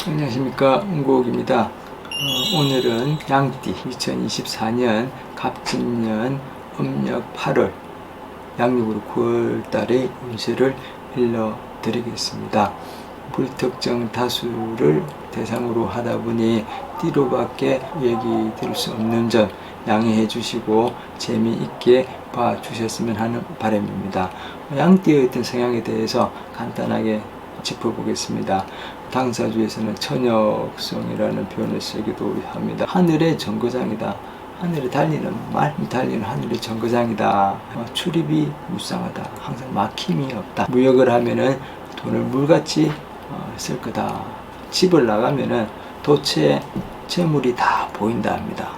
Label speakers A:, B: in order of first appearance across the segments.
A: 안녕하십니까, 운국입니다. 오늘은 양띠 2024년 갑진년 음력 8월 양력으로 9월달의 운세를 일러드리겠습니다. 불특정 다수를 대상으로 하다 보니 띠로밖에 얘기 드릴 수 없는 점 양해해 주시고 재미있게 봐주셨으면 하는 바람입니다. 양띠의 어떤 성향에 대해서 간단하게 짚어보겠습니다. 당사주에서는 천역성이라는 표현을 쓰기도 합니다. 하늘의 정거장이다. 하늘에 달리는 말, 달리는 하늘의 정거장이다. 출입이 무쌍하다. 항상 막힘이 없다. 무역을 하면은 돈을 물같이 쓸 거다. 집을 나가면은 도처에 재물이 다 보인다 합니다.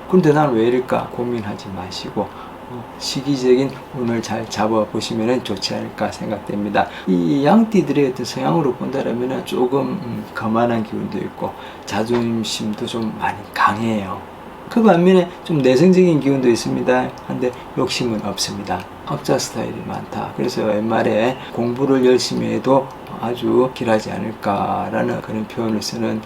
A: 근데 난 왜 이럴까 고민하지 마시고 시기적인 운을 잘 잡아보시면 좋지 않을까 생각됩니다. 이 양띠들의 어떤 성향으로 본다면 조금 거만한 기운도 있고 자존심도 좀 많이 강해요. 그 반면에 좀 내성적인 기운도 있습니다. 한데 욕심은 없습니다. 학자 스타일이 많다. 그래서 옛말에 공부를 열심히 해도 아주 길하지 않을까라는 그런 표현을 쓰는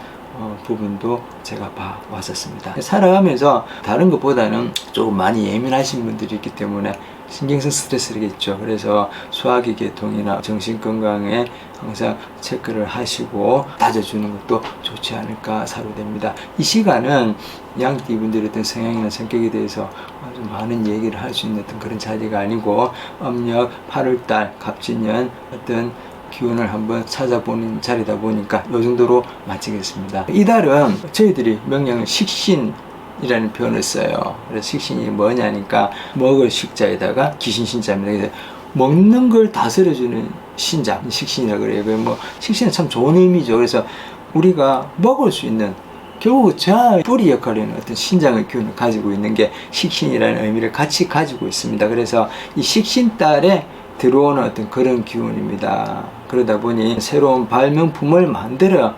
A: 부분도 제가 봐왔었습니다. 살아가면서 다른 것보다는 조금 많이 예민하신 분들이 있기 때문에 신경성 스트레스겠죠. 그래서 소화기 계통이나 정신건강에 항상 체크를 하시고 다져주는 것도 좋지 않을까 사료됩니다. 이 시간은 양띠분들의 어떤 성향이나 성격에 대해서 아주 많은 얘기를 할 수 있는 어떤 그런 자리가 아니고 음력 8월달 갑진년 어떤 기운을 한번 찾아보는 자리다 보니까 이 정도로 마치겠습니다. 이달은 저희들이 명량은 식신이라는 표현을 써요. 그래서 식신이 뭐냐니까 먹을 식자에다가 귀신 신자입니다. 그래서 먹는 걸 다스려주는 신자, 식신이라고 그래요. 뭐 식신은 참 좋은 의미죠. 그래서 우리가 먹을 수 있는 결국 저 뿌리 역할을 하는 어떤 신장의 기운을 가지고 있는 게 식신이라는 의미를 같이 가지고 있습니다. 그래서 이 식신달에 들어오는 어떤 그런 기운입니다. 그러다 보니 새로운 발명품을 만들어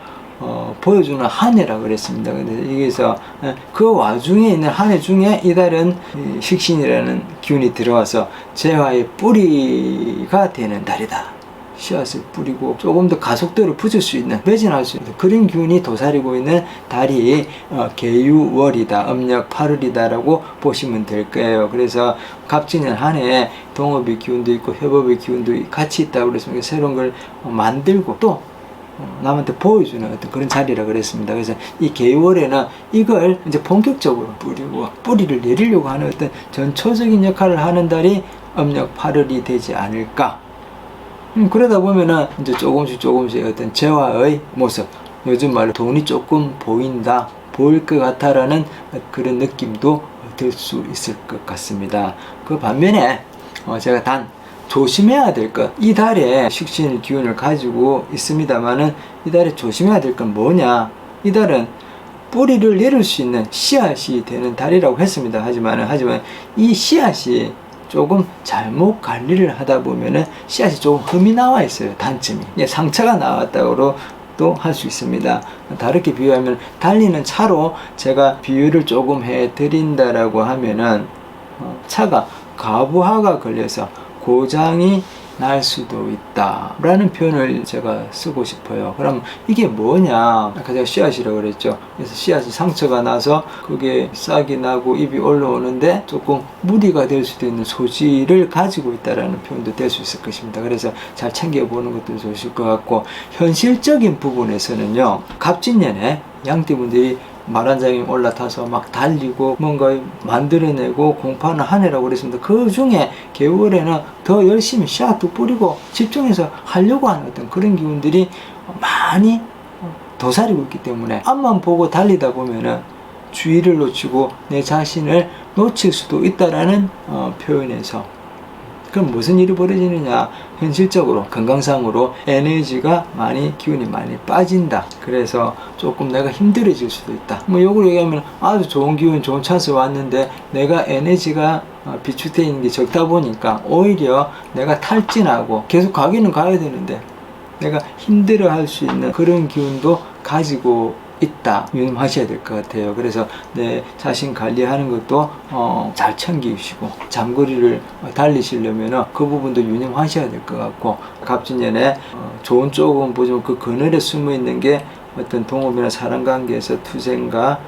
A: 보여주는 한 해라 그랬습니다. 근데 여기서 그 와중에 있는 한 해 중에 이달은 식신이라는 기운이 들어와서 재화의 뿌리가 되는 달이다. 씨앗을 뿌리고 조금 더 가속도를 붙일 수 있는, 매진할 수 있는 그런 기운이 도사리고 있는 달이 계유월이다. 음력 8월이다라고 보시면 될 거예요. 그래서 갑진년 한 해 동업의 기운도 있고 협업의 기운도 같이 있다고 그랬습니다. 새로운 걸 만들고 또 남한테 보여주는 어떤 그런 자리라 그랬습니다. 그래서 이 계유월에는 이걸 이제 본격적으로 뿌리고 뿌리를 내리려고 하는 어떤 전초적인 역할을 하는 달이 음력 8월이 되지 않을까. 그러다 보면은 이제 조금씩 어떤 재화의 모습, 요즘 말로 돈이 조금 보인다, 보일 것 같아라는 그런 느낌도 들 수 있을 것 같습니다. 그 반면에 제가 단 조심해야 될 것, 이 달에 식신 기운을 가지고 있습니다만은 이 달에 조심해야 될 건 뭐냐? 이 달은 뿌리를 내릴 수 있는 씨앗이 되는 달이라고 했습니다. 하지만 이 씨앗이 조금 잘못 관리를 하다 보면은 씨앗이 조금 흠이 나와 있어요. 단점이 상처가 나왔다고 또 할 수 있습니다. 다르게 비유하면 달리는 차로 제가 비유를 조금 해 드린다라고 하면은 차가 가부하가 걸려서 고장이 날 수도 있다 라는 표현을 제가 쓰고 싶어요. 그럼 이게 뭐냐, 아까 제가 씨앗이라고 그랬죠. 그래서 씨앗이 상처가 나서 그게 싹이 나고 잎이 올라오는데 조금 무리가 될 수도 있는 소지를 가지고 있다라는 표현도 될 수 있을 것입니다. 그래서 잘 챙겨보는 것도 좋으실 것 같고, 현실적인 부분에서는요, 갑진년에 양띠분들이 말 한 장에 올라타서 막 달리고 뭔가 만들어내고 공부하는 한 해라고 그랬습니다. 그 중에 개월에는 더 열심히 씨앗도 뿌리고 집중해서 하려고 하는 어떤 그런 기운들이 많이 도사리고 있기 때문에 앞만 보고 달리다 보면은 주의를 놓치고 내 자신을 놓칠 수도 있다라는 표현에서, 그럼 무슨 일이 벌어지느냐, 현실적으로 건강상으로 에너지가 기운이 많이 빠진다. 그래서 조금 내가 힘들어질 수도 있다. 뭐 요걸 얘기하면 아주 좋은 기운, 좋은 찬스 왔는데 내가 에너지가 비축되어 있는 게 적다 보니까 오히려 내가 탈진하고 계속 가기는 가야 되는데 내가 힘들어 할 수 있는 그런 기운도 가지고 있다 유념하셔야 될 것 같아요. 그래서 내 자신 관리하는 것도 잘 챙기시고 장거리를 달리시려면 그 부분도 유념하셔야 될 것 같고, 갑진년에 좋은 쪽은 보지만 그 그늘에 숨어 있는 게 어떤 동업이나 사람관계에서 투쟁과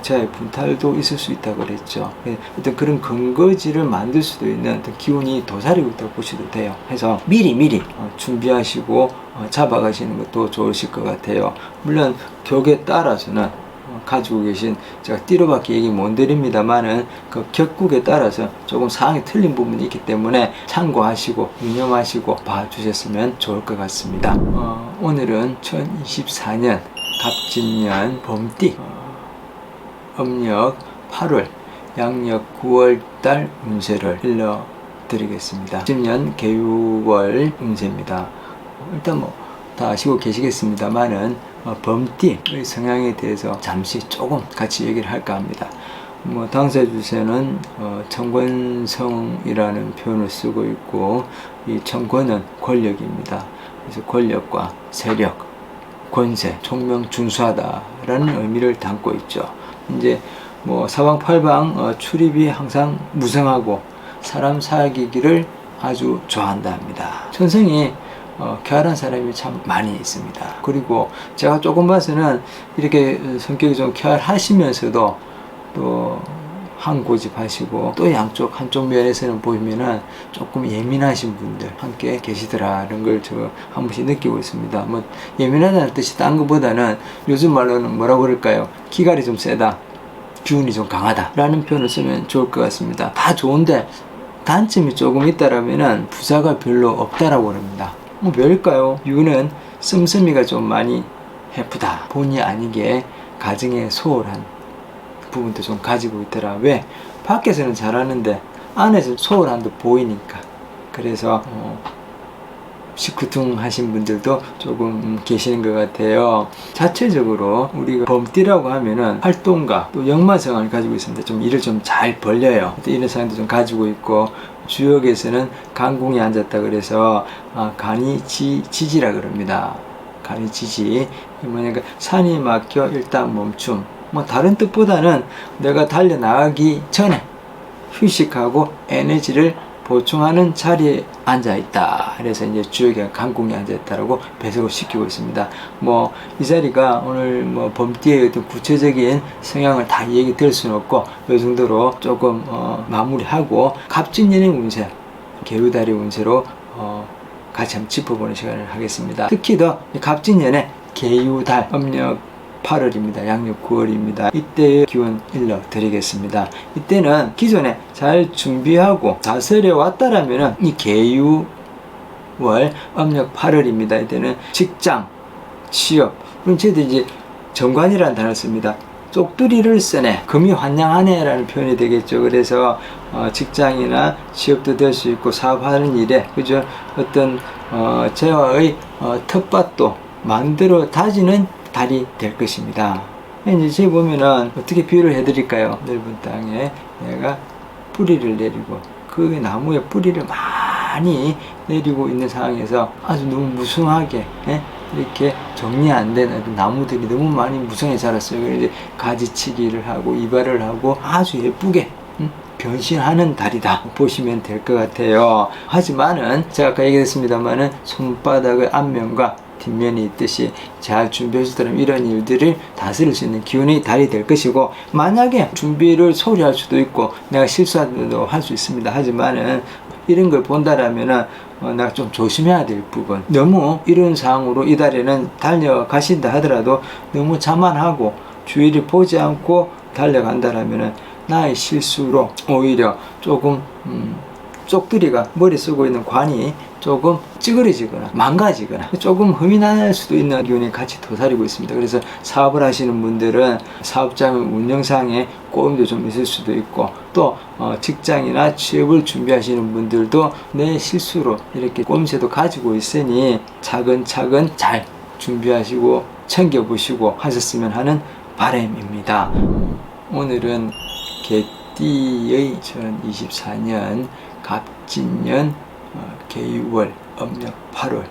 A: 저의 분탈도 있을 수 있다고 그랬죠. 어떤 그런 근거지를 만들 수도 있는 어떤 기운이 도사리고 있다고 보셔도 돼요. 그래서 미리 준비하시고 잡아가시는 것도 좋으실 것 같아요. 물론 격에 따라서는 가지고 계신, 제가 띠로밖에 얘기 못 드립니다만은 그 격국에 따라서 조금 상황이 틀린 부분이 있기 때문에 참고하시고 유념하시고 봐주셨으면 좋을 것 같습니다. 오늘은 2024년 갑진년 범띠 음력 8월 양력 9월달 운세를 일러드리겠습니다. 10년 개유월 운세입니다. 일단 다 아시고 계시겠습니다만은 범띠의 성향에 대해서 잠시 조금 같이 얘기를 할까 합니다. 당사 주세는 청권성이라는 표현을 쓰고 있고, 이 청권은 권력입니다. 그래서 권력과 세력, 권세, 총명준수하다라는 의미를 담고 있죠. 이제 사방팔방 출입이 항상 무성하고 사람 사귀기를 아주 좋아한다 합니다. 천성이 쾌활한 사람이 참 많이 있습니다. 그리고 제가 조금 봐서는 이렇게 성격이 좀 쾌활하시면서도 또 한 고집하시고, 또 한쪽 면에서는 보면은 조금 예민하신 분들 함께 계시더라는 걸 제가 한 번씩 느끼고 있습니다. 예민하다는 뜻이 딴 것보다는 요즘 말로는 뭐라고 그럴까요? 기갈이 좀 세다, 기운이 좀 강하다 라는 표현을 쓰면 좋을 것 같습니다. 다 좋은데 단점이 조금 있다라면은 부자가 별로 없다라고 그럽니다. 왜일까요? 이유는 씀씀이가 좀 많이 해프다, 본의 아니게 가정에 소홀한 부분도 좀 가지고 있더라. 왜? 밖에서는 잘하는데 안에서 소홀한 듯 보이니까. 그래서 시크퉁하신 분들도 조금 계시는 것 같아요. 자체적으로 우리가 범띠라고 하면은 활동가 또 역마성을 가지고 있습니다. 좀 일을 좀 잘 벌려요. 이런 사람도 좀 가지고 있고, 주역에서는 간궁이 앉았다 그래서 간이 지지라 그럽니다. 간이 지지. 뭐냐면 산이 막혀 일단 멈춤. 다른 뜻보다는 내가 달려나가기 전에 휴식하고 에너지를 보충하는 자리에 앉아있다. 그래서 이제 주역에 간궁에 앉아있다라고 배석을 시키고 있습니다. 이 자리가 오늘 범띠의 어떤 구체적인 성향을 다 얘기 드릴 수는 없고, 이 정도로 조금 마무리하고 갑진년의 운세, 개유달의 운세로 같이 한번 짚어보는 시간을 하겠습니다. 특히 더 갑진년의 개유달 음력 8월입니다. 양력 9월입니다. 이때의 기운 일러드리겠습니다. 이때는 기존에 잘 준비하고 다스려 왔다라면은 이 개유월 음력 8월입니다. 이때는 직장, 취업, 그럼 저희도 이제 정관이라는 단어를 씁니다. 쪽두리를 쓰네, 금이 환양하네 라는 표현이 되겠죠. 그래서 직장이나 취업도 될 수 있고, 사업하는 일에 그죠, 어떤 재화의 텃밭도 만들어 다지는 달이 될 것입니다. 이제 제 보면은 어떻게 비유를 해드릴까요? 넓은 땅에 내가 뿌리를 내리고, 그 나무에 뿌리를 많이 내리고 있는 상황에서 아주 너무 무성하게 이렇게 정리 안 된 나무들이 너무 많이 무성해 자랐어요. 그래서 가지치기를 하고 이발을 하고 아주 예쁘게 변신하는 달이다 보시면 될 것 같아요. 하지만은 제가 아까 얘기했습니다만은 손바닥의 앞면과 뒷면이 있듯이 잘 준비해주더라면 이런 일들을 다스릴 수 있는 기운이 달이 될 것이고, 만약에 준비를 소홀히 할 수도 있고 내가 실수도 할 수 있습니다. 하지만은 이런 걸 본다라면은 내가 좀 조심해야 될 부분, 너무 이런 상황으로 이 달에는 달려가신다 하더라도 너무 자만하고 주의를 보지 않고 달려간다라면은 나의 실수로 오히려 조금 쪽두리가 머리 쓰고 있는 관이 조금 찌그러지거나 망가지거나 조금 흠이 날 수도 있는 기운이 같이 도사리고 있습니다. 그래서 사업을 하시는 분들은 사업장 운영상에 꼬임도 좀 있을 수도 있고, 또 직장이나 취업을 준비하시는 분들도 내 실수로 이렇게 꼬임새도 가지고 있으니 차근차근 잘 준비하시고 챙겨보시고 하셨으면 하는 바람입니다. 오늘은 개띠의 2024년 갑진년 개유월 음력 8월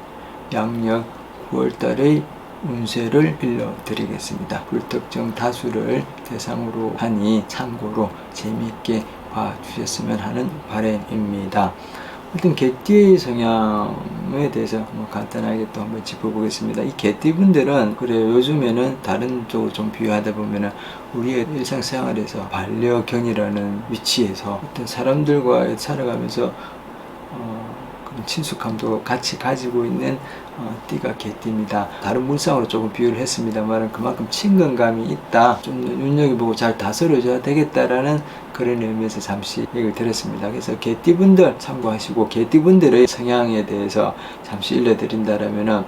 A: 양력 9월달의 운세를 일러드리겠습니다. 불특정 다수를 대상으로 하니 참고로 재미있게 봐주셨으면 하는 바람입니다. 일단 개띠의 성향에 대해서 간단하게 또 한번 짚어보겠습니다. 이 개띠분들은 그래요. 요즘에는 다른 쪽으로 좀 비유하다 보면은 우리의 일상생활에서 반려견이라는 위치에서 어떤 사람들과 살아가면서 그런 친숙함도 같이 가지고 있는 띠가 개띠입니다. 다른 물상으로 조금 비유를 했습니다만 그만큼 친근감이 있다. 좀 눈여겨보고 잘 다스려줘야 되겠다라는 그런 의미에서 잠시 얘기를 드렸습니다. 그래서 개띠분들 참고하시고 개띠분들의 성향에 대해서 잠시 일러드린다라면은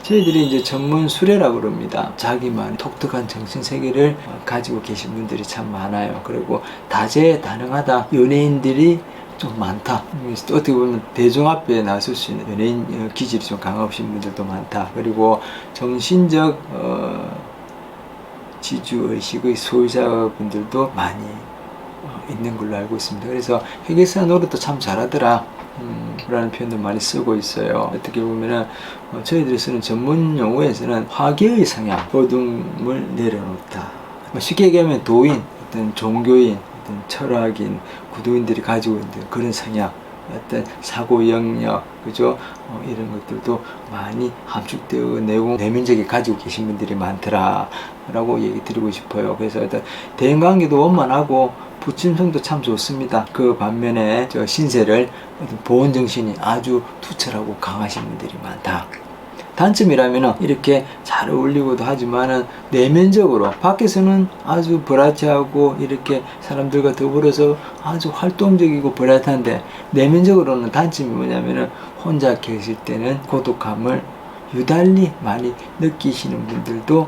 A: 저희들이 이제 전문 수레라고 그럽니다. 자기만 독특한 정신세계를 가지고 계신 분들이 참 많아요. 그리고 다재다능하다. 연예인들이 좀 많다. 또 어떻게 보면 대중 앞에 나설 수 있는 연예인 기질이 좀 강하신 분들도 많다. 그리고 정신적 지주의식의 소유자분들도 많이 있는 걸로 알고 있습니다. 그래서 회계사 노릇도 참 잘하더라 라는 표현도 많이 쓰고 있어요. 어떻게 보면은 저희들이 쓰는 전문 용어에서는 화계의 성향, 어둠을 내려놓다. 쉽게 얘기하면 도인, 어떤 종교인, 어떤 철학인, 구도인들이 가지고 있는 그런 성향, 어떤 사고 영역, 그죠? 이런 것들도 많이 함축되어 내면적에 가지고 계신 분들이 많더라 라고 얘기 드리고 싶어요. 그래서 어떤 대인관계도 원만하고 부침성도 참 좋습니다. 그 반면에 저 신세를 보온정신이 아주 투철하고 강하신 분들이 많다. 단점이라면은 이렇게 잘 어울리고도 하지만은 내면적으로 밖에서는 아주 브라이트하고 이렇게 사람들과 더불어서 아주 활동적이고 브라이트한데 내면적으로는 단점이 뭐냐면은 혼자 계실 때는 고독함을 유달리 많이 느끼시는 분들도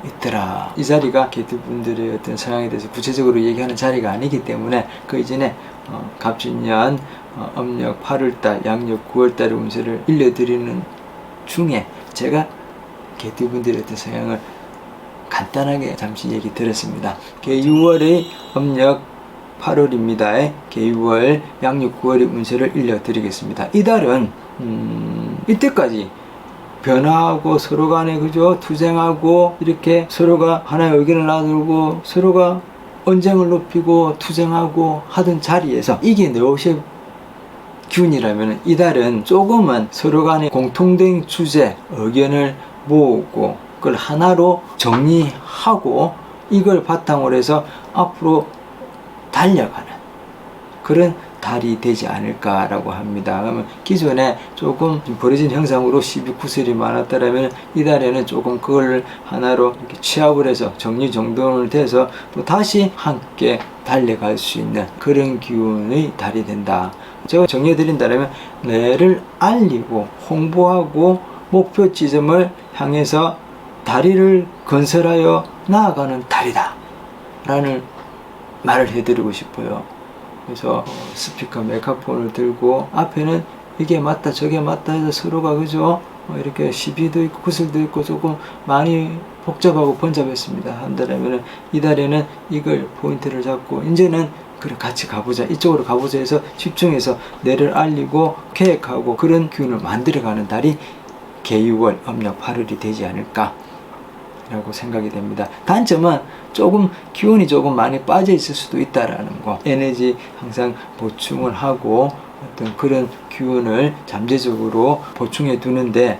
A: 있더라. 이 자리가 개띠분들의 어떤 성향에 대해서 구체적으로 얘기하는 자리가 아니기 때문에 그 이전에 갑진년, âm 력 8월달, 양력 9월달의 운세를 일러드리는 중에 제가 개띠분들의 어떤 성향을 간단하게 잠시 얘기 드렸습니다. 개유월의 âm 력 8월입니다. 개유월, 양력 9월의 운세를 일러드리겠습니다. 이달은 이때까지 변화하고 서로 간에 그죠 투쟁하고 이렇게 서로가 하나의 의견을 나누고 서로가 언쟁을 높이고 투쟁하고 하던 자리에서 이게 네오셰 균이라면 이달은 조금은 서로 간에 공통된 주제 의견을 모으고 그걸 하나로 정리하고 이걸 바탕으로 해서 앞으로 달려가는 그런 달이 되지 않을까라고 합니다. 그러면 기존에 조금 버려진 형상으로 12구설이 많았다면 이 달에는 조금 그걸 하나로 이렇게 취합을 해서 정리정돈을 돼서 또 다시 함께 달려갈 수 있는 그런 기운의 달이 된다. 제가 정리해드린다면 뇌를 알리고 홍보하고 목표 지점을 향해서 다리를 건설하여 나아가는 달이다 라는 말을 해드리고 싶어요. 그래서 스피커 메가폰을 들고 앞에는 이게 맞다 저게 맞다 해서 서로가 그죠 이렇게 시비도 있고 구슬도 있고 조금 많이 복잡하고 번잡했습니다. 한달이면은 이달에는 이걸 포인트를 잡고 이제는 그래 같이 가보자 이쪽으로 가보자 해서 집중해서 뇌를 알리고 계획하고 그런 기운을 만들어가는 달이 개유월 âm 력 8월이 되지 않을까 라고 생각이 됩니다. 단점은 조금 기운이 조금 많이 빠져 있을 수도 있다라는 거. 에너지 항상 보충을 하고 어떤 그런 기운을 잠재적으로 보충해 두는데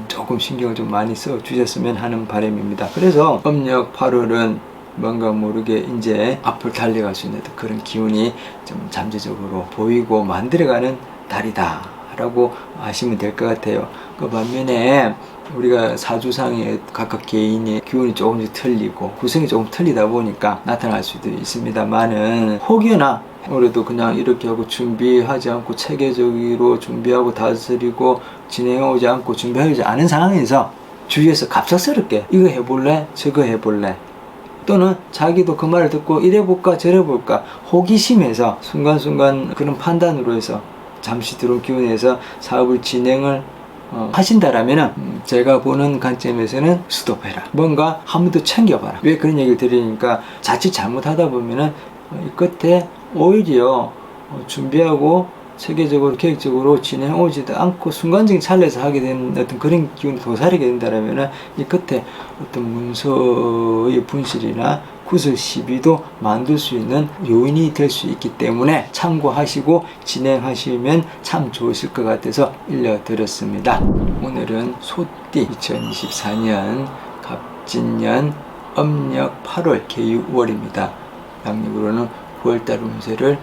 A: 조금 신경을 좀 많이 써 주셨으면 하는 바람입니다. 그래서 âm 력 8월은 뭔가 모르게 이제 앞을 달려갈 수 있는 그런 기운이 좀 잠재적으로 보이고 만들어가는 달이다 라고 아시면 될 것 같아요. 그 반면에 우리가 사주상의 각각 개인의 기운이 조금씩 틀리고 구성이 조금 틀리다 보니까 나타날 수도 있습니다만은 혹여나 올해도 그냥 이렇게 하고 준비하지 않고 체계적으로 준비하고 다스리고 진행하지 않고 준비하지 않은 상황에서 주위에서 갑작스럽게 이거 해볼래? 저거 해볼래? 또는 자기도 그 말을 듣고 이래볼까 저래볼까 호기심에서 순간순간 그런 판단으로 해서 잠시 들어온 기운에서 사업을 진행을 하신다라면 제가 보는 관점에서는 스톱해라. 뭔가 한 번 더 챙겨봐라. 왜 그런 얘기를 드리니까 자칫 잘못하다 보면은 이 끝에 오히려 준비하고 체계적으로 계획적으로 진행하지도 않고 순간적인 찰나에서 하게 된 어떤 그런 기운이 도사리게 된다면은 이 끝에 어떤 문서의 분실이나 구설 시비도 만들 수 있는 요인이 될 수 있기 때문에 참고하시고 진행하시면 참 좋으실 것 같아서 일러드렸습니다. 오늘은 소띠 2024년 갑진년 âm 력 8월 개유 5월입니다. 양력으로는 9월달 운세를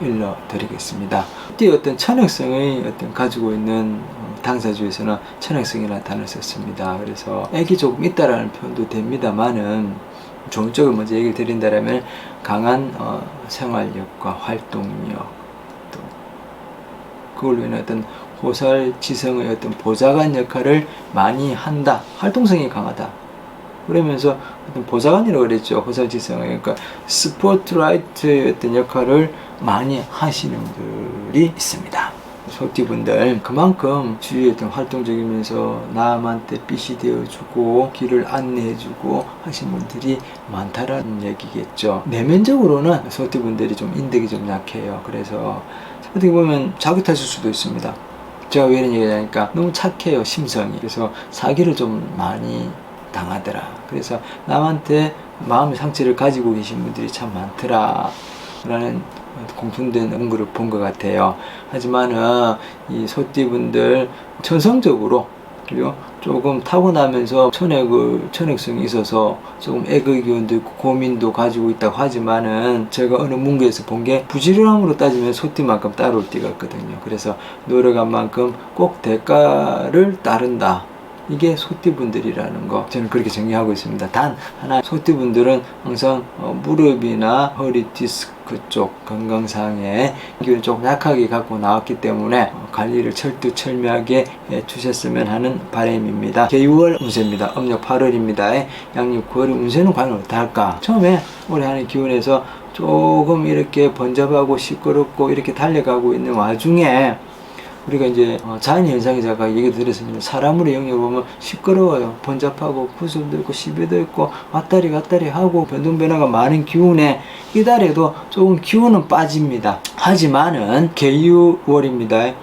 A: 일러드리겠습니다. 띠 어떤 천역성의 어떤 가지고 있는 당사주에서는 천역성이라는 단어를 썼습니다. 그래서 액이 조금 있다라는 표현도 됩니다만은 좋은 쪽을 먼저 얘기를 드린다면 강한 생활력과 활동력, 또 그걸로 인해 어떤 호살지성의 어떤 보좌관 역할을 많이 한다. 활동성이 강하다. 그러면서 어떤 보좌관이라고 그랬죠. 호살지성의. 그러니까 스포트라이트의 어떤 역할을 많이 하시는 분들이 있습니다. 소띠분들 그만큼 주위에 어떤 활동적이면서 남한테 빛이 되어주고 길을 안내해주고 하신 분들이 많다라는 얘기겠죠. 내면적으로는 소띠분들이 좀 인덕이 좀 약해요. 그래서 어떻게 보면 자기 탓일 수도 있습니다. 제가 왜 이런 얘기를 하니까 너무 착해요, 심성이. 그래서 사기를 좀 많이 당하더라. 그래서 남한테 마음의 상처를 가지고 계신 분들이 참 많더라 라는 공통된 언급을 본 것 같아요. 하지만은 이 소띠분들 천성적으로 그리고 조금 타고나면서 천역성이 있어서 조금 애의 기운도 있고 고민도 가지고 있다고 하지만은 제가 어느 문구에서 본 게 부지런함으로 따지면 소띠만큼 따라올 띠가 없거든요. 그래서 노력한 만큼 꼭 대가를 따른다. 이게 소띠분들이라는 거 저는 그렇게 정리하고 있습니다. 단 하나, 소띠분들은 항상 무릎이나 허리 디스크 쪽 건강상의 기운을 조금 약하게 갖고 나왔기 때문에 관리를 철두철미하게 해주셨으면 하는 바람입니다. 개유월 운세입니다. âm 력 8월입니다. 양력 9월 운세는 과연 어떨까? 처음에 올해 하는 기운에서 조금 이렇게 번잡하고 시끄럽고 이렇게 달려가고 있는 와중에 우리가 이제 자연현상이 제가 얘기 드렸습니다. 사람으로 영역을 보면 시끄러워요. 번잡하고 구슬도 있고 시비도 있고 왔다리 갔다리 하고 변동변화가 많은 기운에 이달에도 조금 기운은 빠집니다. 하지만은 개유월입니다.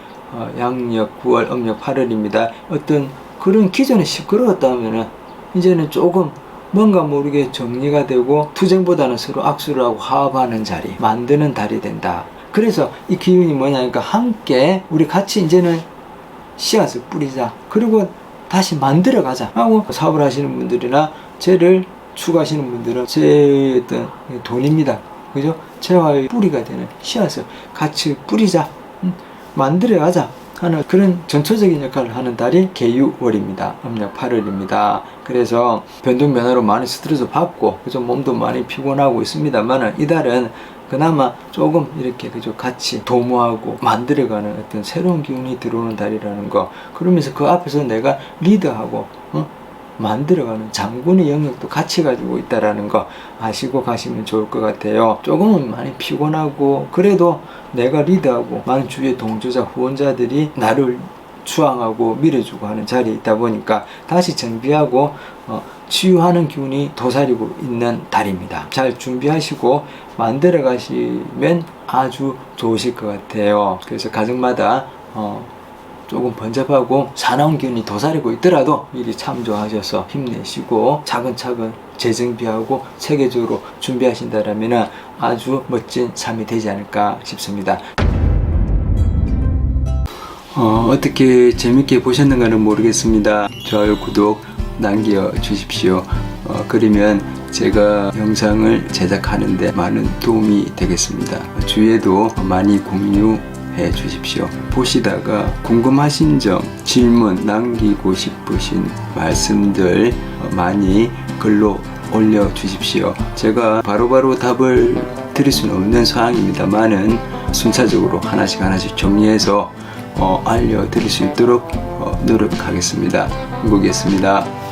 A: 양력 9월 âm 력 8월입니다. 어떤 그런 기존에 시끄러웠다면은 이제는 조금 뭔가 모르게 정리가 되고 투쟁보다는 서로 악수를 하고 화합하는 자리 만드는 달이 된다. 그래서 이 기운이 뭐냐니까 함께 우리 같이 이제는 씨앗을 뿌리자. 그리고 다시 만들어 가자 하고 사업을 하시는 분들이나 재를 추구하시는 분들은 재의 어떤 돈입니다. 그죠? 재화의 뿌리가 되는 씨앗을 같이 뿌리자. 만들어 가자 하는 그런 전초적인 역할을 하는 달이 개유월입니다. âm 력 8월입니다. 그래서 변동변화로 많이 스트레스 받고 그죠? 몸도 많이 피곤하고 있습니다만 이 달은 그나마 조금 이렇게 그저 같이 도모하고 만들어가는 어떤 새로운 기운이 들어오는 달이라는 거. 그러면서 그 앞에서 내가 리더하고 만들어가는 장군의 영역도 같이 가지고 있다라는 거 아시고 가시면 좋을 것 같아요. 조금은 많이 피곤하고 그래도 내가 리더하고 많은 주위의 동조자 후원자들이 나를 추앙하고 밀어주고 하는 자리에 있다 보니까 다시 정비하고 치유하는 기운이 도사리고 있는 달입니다. 잘 준비하시고 만들어 가시면 아주 좋으실 것 같아요. 그래서 가정마다 조금 번잡하고 사나운 기운이 도사리고 있더라도 미리 참조하셔서 힘내시고 차근차근 재정비하고 체계적으로 준비하신다면 아주 멋진 삶이 되지 않을까 싶습니다. 어떻게 재밌게 보셨는가는 모르겠습니다. 좋아요, 구독 남겨주십시오. 그러면 제가 영상을 제작하는데 많은 도움이 되겠습니다. 주위에도 많이 공유해 주십시오. 보시다가 궁금하신 점, 질문 남기고 싶으신 말씀들 많이 글로 올려주십시오. 제가 바로바로 답을 드릴 수는 없는 사항입니다만은 순차적으로 하나씩 정리해서 알려드릴 수 있도록 노력하겠습니다. 해보겠습니다.